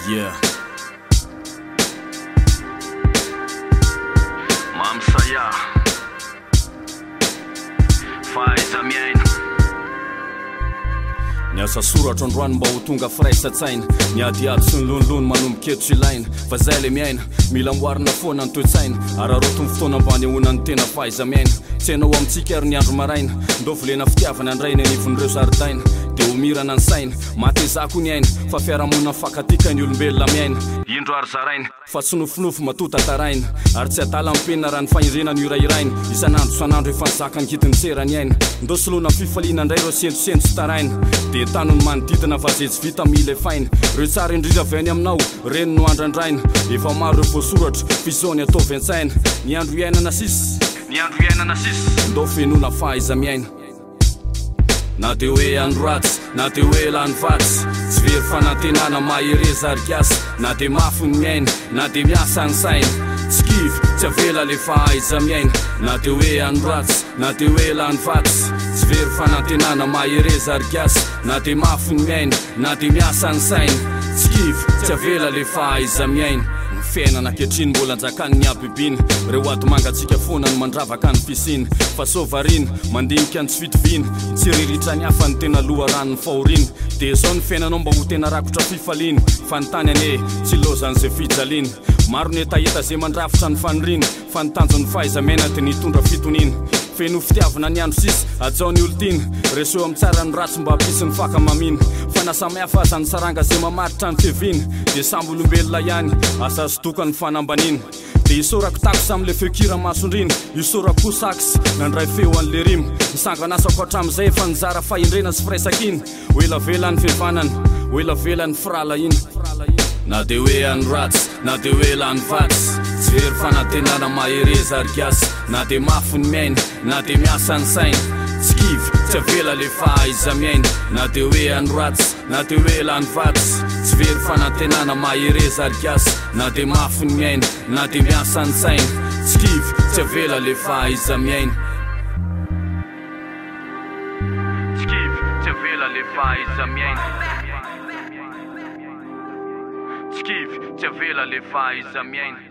Yeah. Mamsaya Fahaiza-Miaina Niasa soratra androany mba ho tonga firaisan-tsaina niadiady sy ny lonilony manomboka eto ilaina fa zay le miaina mila amboarina foana ny toe-tsaina ararotony fotoana ambany ahonany tena Fahaiza-Miaina tsy hainao amintsika ary ny andro maraina ndao volena fitiavana andraina anivon'ireo zaridaina dia homirana ny saina matezako ny aina fa fiarahamonina fakatika ny olombelona miaina indro ary zaraina fa tsy nofinofo matota taraina ary tsy atala ampenina raha ny fahirenany irairaina isanandro efa nizaka ny kitiny serany aina ndao soloana fifaliana indray reo sentosentso taraina dia tano ny manodidina fa zay tsy vita mila faina reo tsara indrindra avy any aminao reny no andrandraina efa maro ireo voasoratra fizony ataovy an-tsaina ny andro iainana sisy ndao fenona Fahaiza-Miaina na dia hoe andro ratsy na dia hoe lany vatsy tsy very fanantenana mahereza ary gasy na dia mafy ny miaina na dia miasa ny saina tsy kivy tsy avela le Fahaiza-Miaina na dia hoe andro ratsy na dia hoe lany vatsy tsy very fanantenana mahereza ary gasy na dia mafy ny miaina na dia miasa ny saina tsy kivy tsy avela le Fahaiza-Miaina fiainana ankehitriny mbola anjakany ny abibiny reo ady mangatsika foana ny mandravaka ny fisiny fa sovarina mandinika ny tsy fitoviny tsy riritra ny hafa ny tena loha ranony fahoriny dia zao ny fiainanao mba ho tena rakotra fifaliny fa ny tany ane tsy lozan'izay fijaliny maro ny etaeta zay mandrafitra ny faniriny fa ny tanjon'ny Fahaiza-Miaina dia nitondra fitoniny feno fitiavana ny andro sisy ajao ny olotiny reseho amin'ny tsara ny ratsy mba hampisy ny fakamaminy fa nasamihafa aza ny saranga zay mamaritra ny feviny dia samby olombelona ihany asa sodoka ny fanambaniny dia isorako tako sam'le feokira masondriny isorako kosaksy nandray feo an'le rimy nisanganasako hatramin'izay efa nizara fahendrena sy firaisakiny ho elavela ny fevanany ho elavela ny firala iny na dia hoe andro ratsy na dia hoe lany vatsy tsy very fanantenana mahereza ary gasy na dia mafy ny miaina na dia miasa ny saina tsy kivy tsy avela le Fahaiza-Miaina na dia hoe andro ratsy na dia hoe lany vatsy tsy very fanantenana mahereza ary gasy na dia mafy ny miaina na dia miasa ny saina tsy kivy tsy avela le Fahaiza-Miaina tsy kivy tsy avela le Fahaiza-Miaina tsy kivy tsy avela le Fahaiza-Miaina